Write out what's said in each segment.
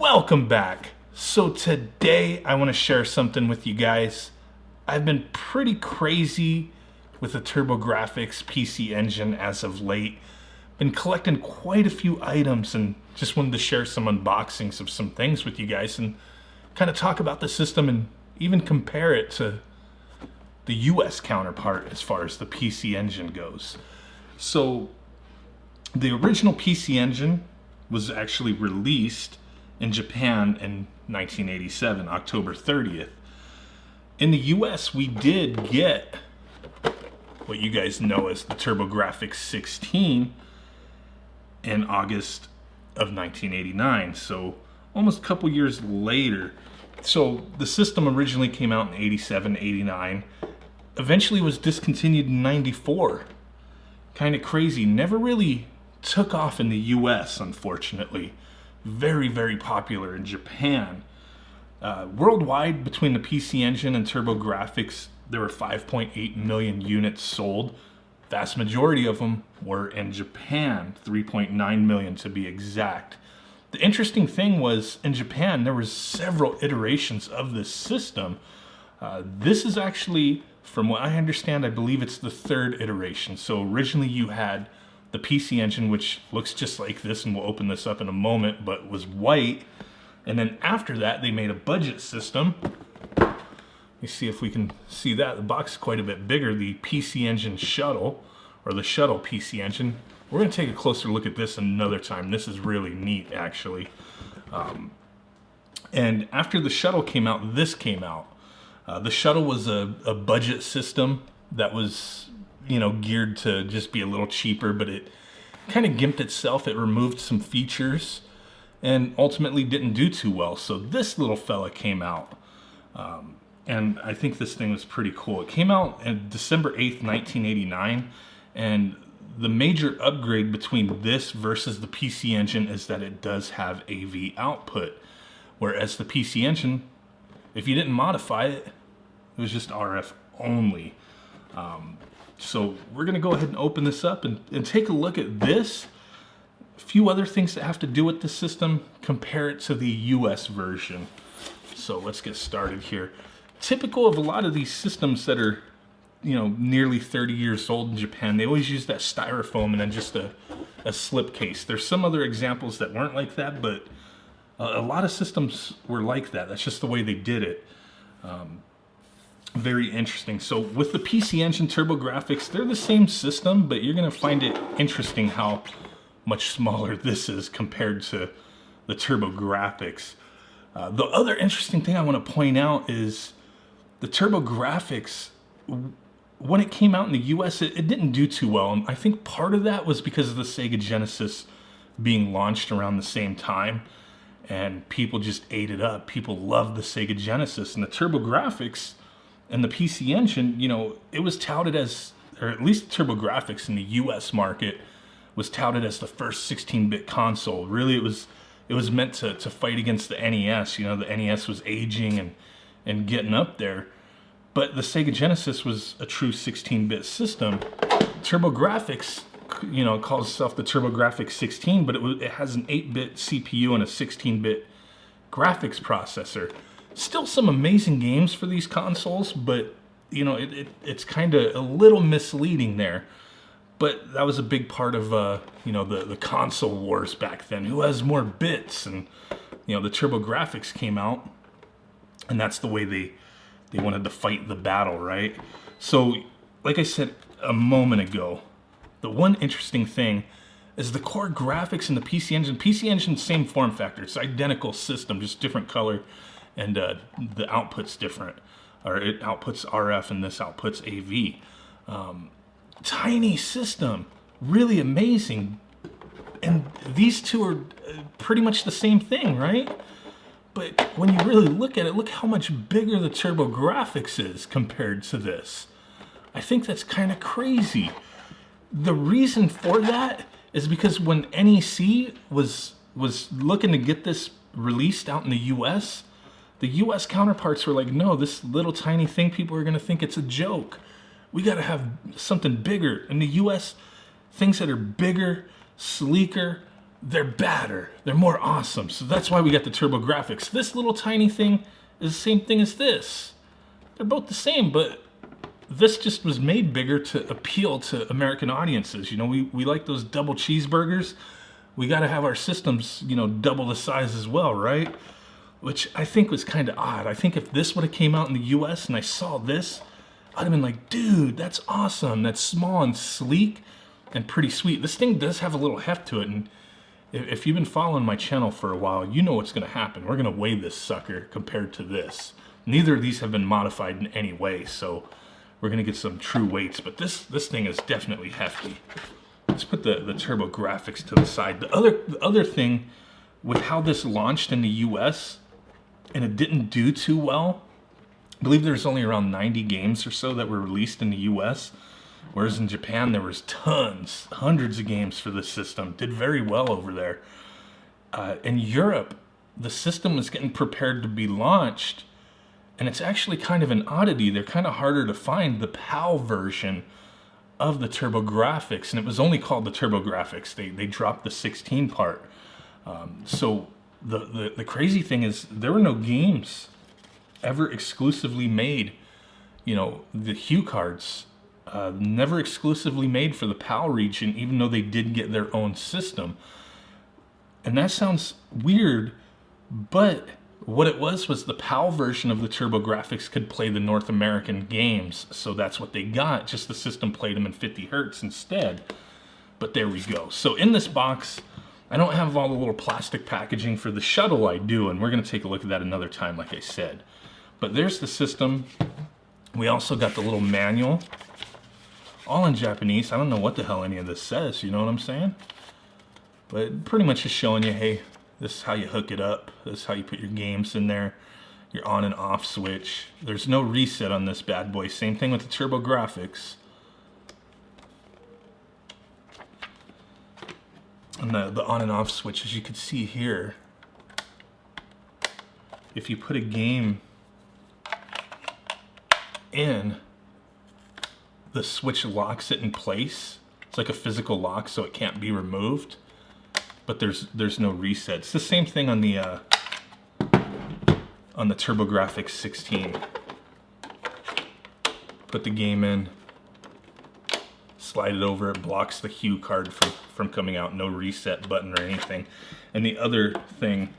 Welcome back. So today I want to share something with you guys. I've been pretty crazy with the TurboGrafx PC engine as of late. Been collecting quite a few items and just wanted to share some unboxings of some things with you guys and kind of talk about the system and even compare it to the US counterpart as far as the PC engine goes. So the original PC engine was actually released in Japan in 1987, October 30th. In the US, we did get what you guys know as the TurboGrafx 16 in August of 1989, so almost a couple years later. So the system originally came out in 87, 89, eventually was discontinued in 94. Kind of crazy, never really took off in the US, unfortunately. Very, very popular in Japan. Worldwide, between the PC engine and TurboGrafx, there were 5.8 million units sold. Vast majority of them were in Japan, 3.9 million to be exact. The interesting thing was, in Japan, there was several iterations of this system. This is actually, from what I understand, I believe it's the third iteration. So originally you had the PC engine, which looks just like this, and we'll open this up in a moment, but was white. And then after that, they made a budget system. Let me see if we can see that. The box is quite a bit bigger. The PC engine shuttle, or the shuttle PC engine. We're going to take a closer look at this another time. This is really neat, actually. And after the shuttle came out, this came out. The shuttle was a budget system that was, geared to just be a little cheaper, but it kind of gimped itself. It removed some features and ultimately didn't do too well. So this little fella came out. And I think this thing was pretty cool. It came out on December 8th, 1989. And the major upgrade between this versus the PC engine is that it does have AV output. Whereas the PC engine, if you didn't modify it, it was just RF only. So we're going to go ahead and open this up and take a look at this. A few other things that have to do with the system, compare it to the US version. So let's get started here. Typical of a lot of these systems that are, nearly 30 years old in Japan, they always use that styrofoam and then just a slip case. There's some other examples that weren't like that, but a lot of systems were like that. That's just the way they did it. Very interesting. So with the PC engine TurboGrafx, they're the same system, but you're going to find it interesting how much smaller this is compared to the TurboGrafx. The other interesting thing I want to point out is the TurboGrafx, when it came out in the US, it didn't do too well. And I think part of that was because of the Sega Genesis being launched around the same time. And people just ate it up. People loved the Sega Genesis. And the TurboGrafx and the PC engine, it was touted as, or at least the TurboGrafx in the US market was touted as the first 16-bit console. Really, it was meant to fight against the NES. The NES was aging and getting up there. But the Sega Genesis was a true 16-bit system. TurboGrafx, calls itself the TurboGrafx 16, but it has an 8-bit CPU and a 16-bit graphics processor. Still some amazing games for these consoles, but it's kind of a little misleading there. But that was a big part of the console wars back then. Who has more bits? And the TurboGrafx came out, and that's the way they wanted to fight the battle, right? So, like I said a moment ago, the one interesting thing is the core graphics in the PC engine. PC engine, same form factor. It's identical system, just different color, and the output's different. Or it outputs RF and this outputs AV. Tiny system, really amazing. And these two are pretty much the same thing, right? But when you really look at it, look how much bigger the TurboGrafx is compared to this. I think that's kind of crazy. The reason for that is because when NEC was looking to get this released out in the US, the US counterparts were like, no, this little tiny thing, people are going to think it's a joke. We got to have something bigger. In the US, things that are bigger, sleeker, they're badder, they're more awesome. So that's why we got the TurboGrafx. This little tiny thing is the same thing as this. They're both the same, but this just was made bigger to appeal to American audiences. You know, we like those double cheeseburgers. We got to have our systems, you know, double the size as well, right? Which I think was kind of odd. I think if this would have came out in the US and I saw this, I'd have been like, dude, that's awesome. That's small and sleek and pretty sweet. This thing does have a little heft to it, and if you've been following my channel for a while, you know what's going to happen. We're going to weigh this sucker compared to this. Neither of these have been modified in any way, so we're going to get some true weights, but this thing is definitely hefty. Let's put the TurboGrafx to the side. The other thing with how this launched in the US, and it didn't do too well, I believe there's only around 90 games or so that were released in the US, whereas in Japan there was tons, hundreds of games for this system. Did very well over there. In Europe, the system was getting prepared to be launched, and it's actually kind of an oddity. They're kind of harder to find, the PAL version of the TurboGrafx, and it was only called the TurboGrafx. They dropped the 16 part. So the crazy thing is there were no games ever exclusively made. You know, the Hue cards never exclusively made for the PAL region, even though they did get their own system. And that sounds weird, but what it was the PAL version of the TurboGrafx could play the North American games, so that's what they got. Just the system played them in 50 hertz instead. But there we go. So in this box, I don't have all the little plastic packaging. For the shuttle I do, and we're going to take a look at that another time, like I said. But there's the system. We also got the little manual, all in Japanese. I don't know what the hell any of this says, you know what I'm saying? But pretty much just showing you, hey, this is how you hook it up. This is how you put your games in there. Your on and off switch. There's no reset on this bad boy. Same thing with the TurboGrafx. And the on and off switch, as you can see here, if you put a game in, the switch locks it in place. It's like a physical lock, so it can't be removed. But there's no reset. It's the same thing on the TurboGrafx 16. Put the game in, slide it over, it blocks the Hue card from coming out. No reset button or anything. And the other thing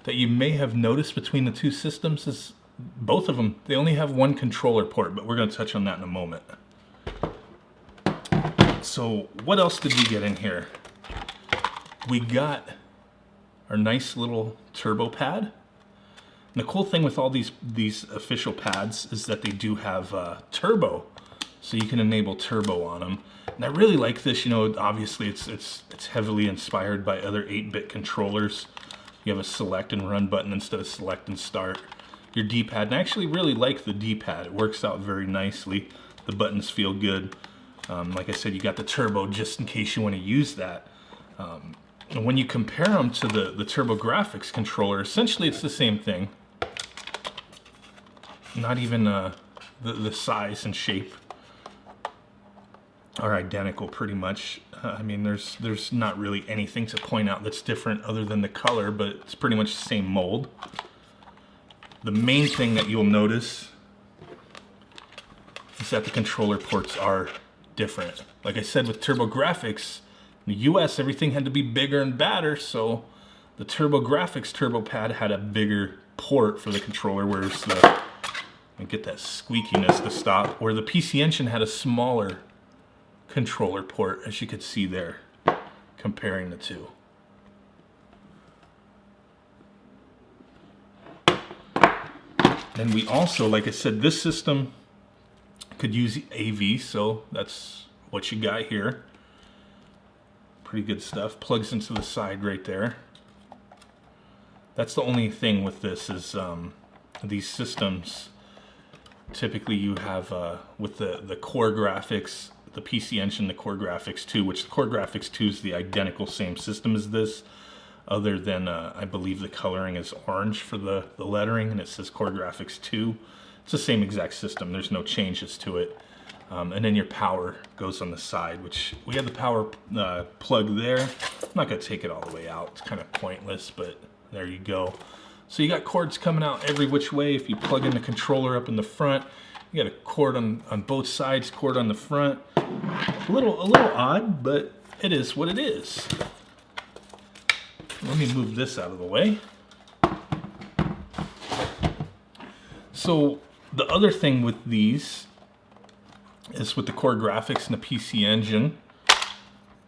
that you may have noticed between the two systems is both of them, they only have one controller port, but we're going to touch on that in a moment. So what else did we get in here? We got our nice little turbo pad. And the cool thing with all these official pads is that they do have turbo, so you can enable turbo on them. And I really like this. You know, obviously it's heavily inspired by other 8-bit controllers. You have a select and run button instead of select and start. Your D-pad, and I actually really like the D-pad. It works out very nicely. The buttons feel good. Like I said, you got the turbo just in case you want to use that. And when you compare them to the TurboGrafx controller, essentially it's the same thing. Not even the size and shape are identical pretty much. I mean, there's not really anything to point out that's different other than the color, but it's pretty much the same mold. The main thing that you'll notice is that the controller ports are different. Like I said, with TurboGrafx, in the US, everything had to be bigger and badder, so the TurboGrafx turbo pad had a bigger port for the controller, whereas and get that squeakiness to stop, where the PC Engine had a smaller controller port, as you could see there, comparing the two. And we also, like I said, this system could use AV, so that's what you got here. Pretty good stuff. Plugs into the side right there. That's the only thing with this is these systems, typically you have with the core graphics, the PC Engine, the core graphics 2, which the core graphics 2 is the identical same system as this, other than I believe the coloring is orange for the lettering, and it says core graphics 2. It's the same exact system. There's no changes to it. And then your power goes on the side, which we have the power plug there. I'm not gonna take it all the way out. It's kind of pointless, but there you go. So you got cords coming out every which way. If you plug in the controller up in the front, you got a cord on both sides, cord on the front. A little odd, but it is what it is. Let me move this out of the way. So the other thing with these is with the core graphics and the PC Engine,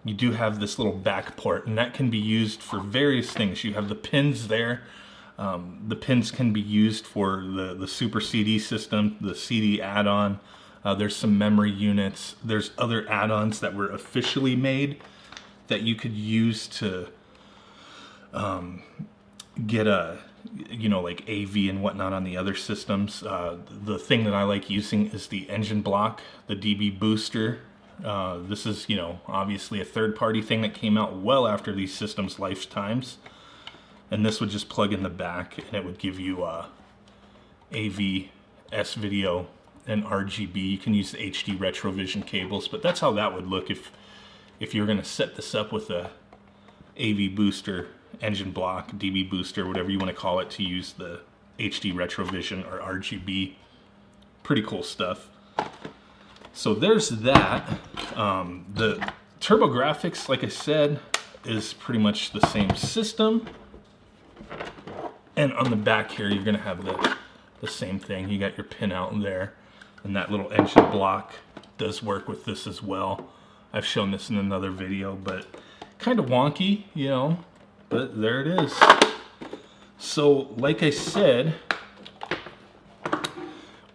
you do have this little back port, and that can be used for various things. You have the pins there. The pins can be used for the Super CD system, the CD add-on. There's some memory units. There's other add-ons that were officially made that you could use to get a, you know, like AV and whatnot on the other systems. The thing that I like using is the engine block, the DB booster. This is, you know, obviously a third-party thing that came out well after these systems' lifetimes. And this would just plug in the back, and it would give you AV, S-video, and RGB. You can use the HD Retrovision cables, but that's how that would look if you're going to set this up with a AV booster, engine block, DB booster, whatever you want to call it, to use the HD Retrovision or RGB. Pretty cool stuff. So there's that. The TurboGrafx, like I said, is pretty much the same system. And on the back here, you're going to have the same thing. You got your pin out there, and that little engine block does work with this as well. I've shown this in another video, but kind of wonky, you know, but there it is. So, like I said,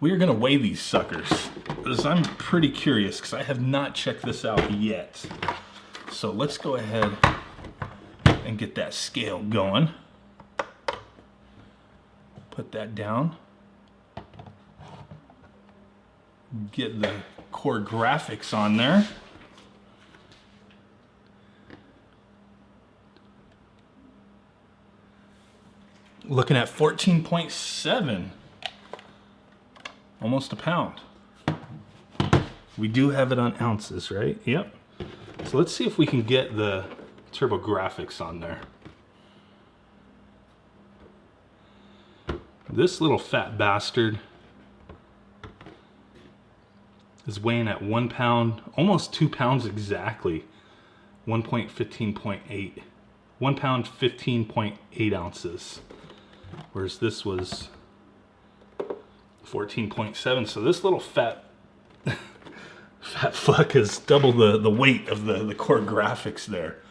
we are going to weigh these suckers, because I'm pretty curious, because I have not checked this out yet. So let's go ahead and get that scale going. Put that down. Get the core graphics on there. Looking at 14.7. Almost a pound. We do have it on ounces, right? Yep. So let's see if we can get the TurboGrafx on there. This little fat bastard is weighing at 1 pound, almost 2 pounds exactly. 1.15.8. 1 pound, 15.8 ounces. Whereas this was 14.7. So this little fat fuck is double the weight of the core graphics there.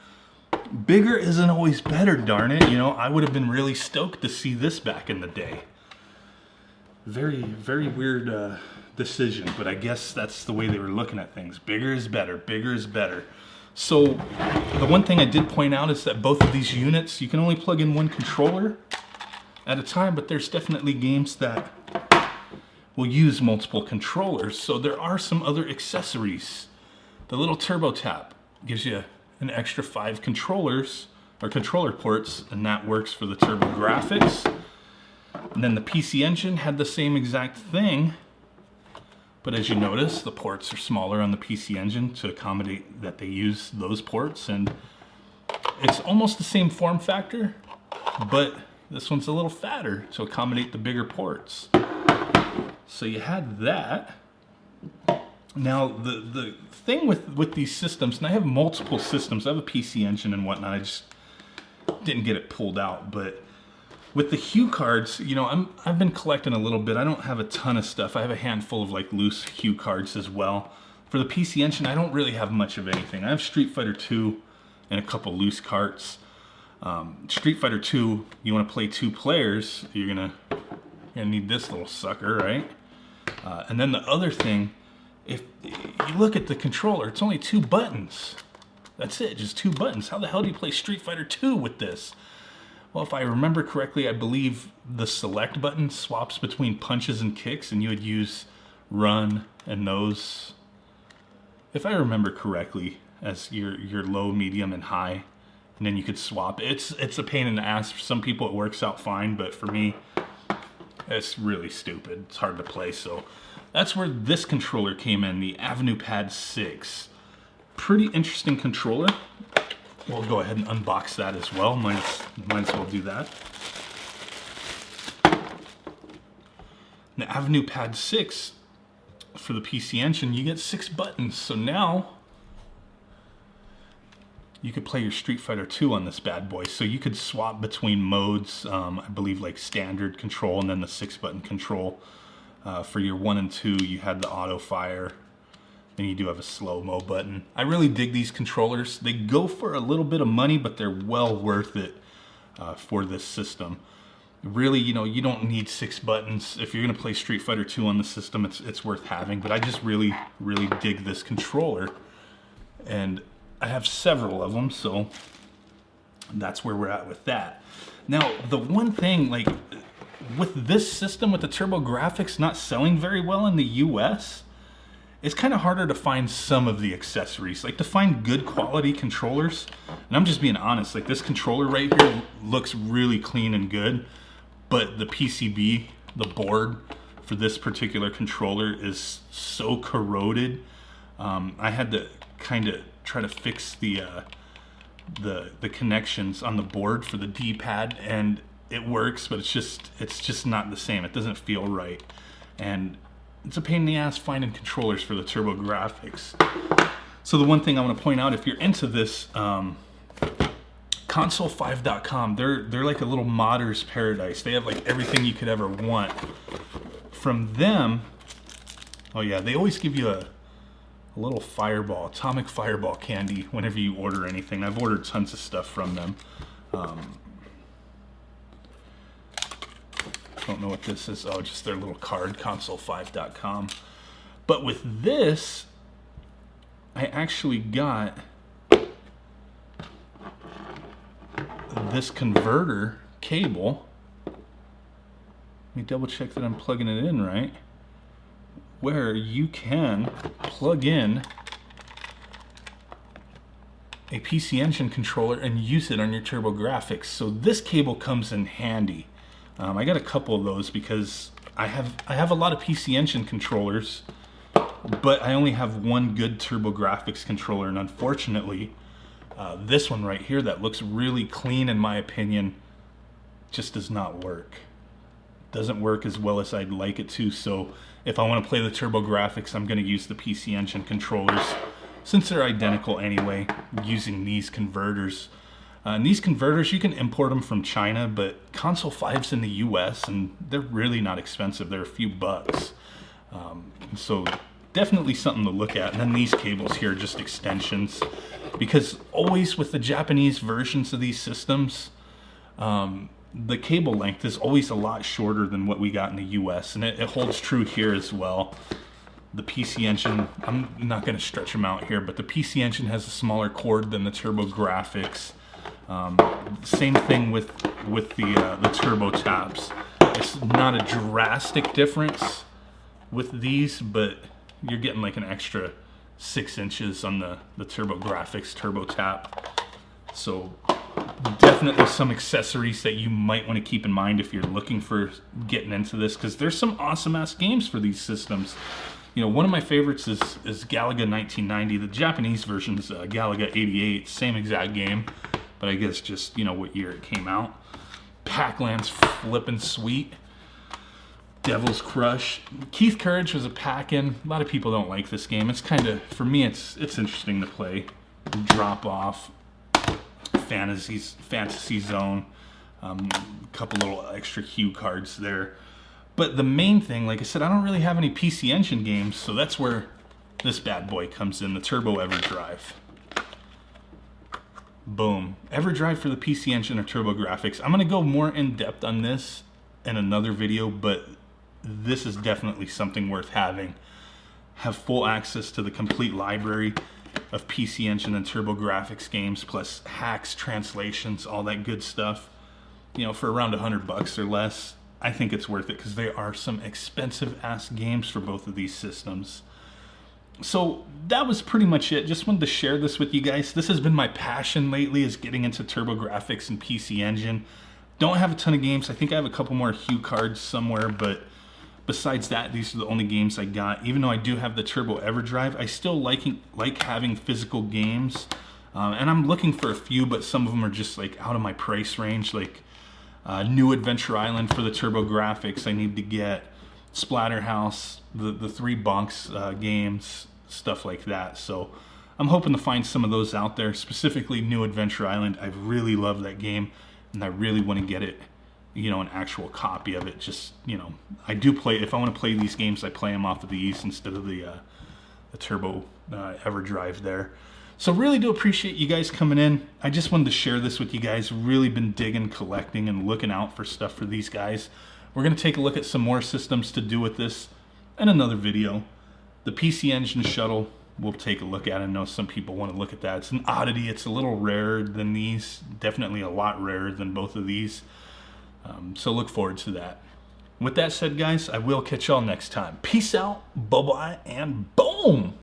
Bigger isn't always better, darn it. You know, I would have been really stoked to see this back in the day. Very, very weird decision, but I guess that's the way they were looking at things. Bigger is better, bigger is better. So the one thing I did point out is that both of these units, you can only plug in one controller at a time, but there's definitely games that will use multiple controllers. So there are some other accessories. The little Turbo Tap gives you an extra 5 controllers or controller ports, and that works for the TurboGrafx. And then the PC Engine had the same exact thing, but as you notice, the ports are smaller on the PC Engine to accommodate that they use those ports, and it's almost the same form factor, but this one's a little fatter to accommodate the bigger ports. So you had that. Now the thing with these systems, and I have multiple systems, I have a PC Engine and whatnot, I just didn't get it pulled out, but with the Hue cards, you know, I've been collecting a little bit. I don't have a ton of stuff. I have a handful of like loose Hue cards as well. For the PC Engine, I don't really have much of anything. I have Street Fighter 2 and a couple loose carts. Street Fighter 2, you want to play 2 players, you're gonna need this little sucker, right? And then the other thing, if you look at the controller, it's only 2 buttons. That's it, just 2 buttons. How the hell do you play Street Fighter 2 with this? Well, if I remember correctly, I believe the select button swaps between punches and kicks, and you would use run and those, if I remember correctly, as your low, medium, and high, and then you could swap. It's a pain in the ass. For some people it works out fine, but for me, it's really stupid. It's hard to play, so that's where this controller came in, the Avenue Pad 6. Pretty interesting controller. We'll go ahead and unbox that as well. Might as well do that. The Avenue Pad 6 for the PC Engine, you get 6 buttons. So now you could play your Street Fighter 2 on this bad boy. So you could swap between modes, I believe like standard control and then the 6-button control. For your 1 and 2, you had the auto fire. Then you do have a slow-mo button. I really dig these controllers. They go for a little bit of money, but they're well worth it for this system. Really, you know, you don't need 6 buttons. If you're gonna play Street Fighter 2 on the system, it's worth having. But I just really dig this controller. And I have several of them, so that's where we're at with that. Now, the one thing, like, with this system, with the TurboGrafx not selling very well in the US, it's kind of harder to find some of the accessories, like to find good quality controllers. And I'm just being honest, like this controller right here looks really clean and good, but the PCB, the board for this particular controller is so corroded. I had to kind of try to fix the connections on the board for the D-pad, and it works, but it's just not the same. It doesn't feel right, and it's a pain in the ass finding controllers for the TurboGrafx. So the one thing I want to point out, if you're into this, console5.com, they're like a little modder's paradise. They have like everything you could ever want. From them, oh yeah, they always give you a little fireball, atomic fireball candy whenever you order anything. I've ordered tons of stuff from them. Don't know what this is. Oh, just their little card, console5.com. But with this, I actually got this converter cable. Let me double check that I'm plugging it in right. Where you can plug in a PC Engine controller and use it on your TurboGrafx. So this cable comes in handy. I got a couple of those because I have a lot of PC Engine controllers, but I only have one good TurboGrafx controller, and unfortunately, this one right here that looks really clean in my opinion just does not work. Doesn't work as well as I'd like it to. So if I want to play the TurboGrafx, I'm going to use the PC Engine controllers since they're identical anyway, using these converters. And these converters, you can import them from China, but Console 5's in the US and they're really not expensive. They're a few bucks. So definitely something to look at. And then these cables here are just extensions, because always with the Japanese versions of these systems, the cable length is always a lot shorter than what we got in the US, and it holds true here as well. The PC Engine, I'm not going to stretch them out here, but the PC Engine has a smaller cord than the TurboGrafx. Same thing with the Turbo Taps. It's not a drastic difference with these, but you're getting like an extra 6 inches on the TurboGrafx Turbo Tap. So definitely some accessories that you might want to keep in mind if you're looking for getting into this, because there's some awesome ass games for these systems. You know, one of my favorites is Galaga 1990. The Japanese version is Galaga 88, same exact game, but I guess just, you know, what year it came out. Pac-Land's flippin' sweet. Devil's Crush. Keith Courage was a pack-in. A lot of people don't like this game. It's kind of, for me, it's interesting to play. Drop Off. Fantasy Zone. A couple little extra cue cards there. But the main thing, like I said, I don't really have any PC Engine games, so that's where this bad boy comes in, the Turbo Everdrive. Boom. Everdrive for the PC Engine or TurboGrafx. I'm going to go more in depth on this in another video, but this is definitely something worth having. Have full access to the complete library of PC Engine and TurboGrafx games, plus hacks, translations, all that good stuff. You know, for around $100 or less, I think it's worth it, because there are some expensive ass games for both of these systems. So that was pretty much it. Just wanted to share this with you guys. This has been my passion lately, is getting into TurboGrafx and PC Engine. Don't have a ton of games. I think I have a couple more Hue cards somewhere, but besides that, these are the only games I got. Even though I do have the Turbo Everdrive, I still like having physical games. And I'm looking for a few, but some of them are just like out of my price range. Like New Adventure Island for the Turbo Grafx I need to get. Splatterhouse, the 3 Bunks games, stuff like that. So I'm hoping to find some of those out there, specifically New Adventure Island. I really love that game, and I really want to get it, you know, an actual copy of it. Just, you know, I do play, if I want to play these games, I play them off of these instead of the Turbo Everdrive there. So really do appreciate you guys coming in. I just wanted to share this with you guys. Really been digging, collecting, and looking out for stuff for these guys. We're going to take a look at some more systems to do with this in another video. The PC Engine shuttle, we'll take a look at. I know some people want to look at that. It's an oddity. It's a little rarer than these. Definitely a lot rarer than both of these. So look forward to that. With that said, guys, I will catch y'all next time. Peace out, bye-bye, and boom!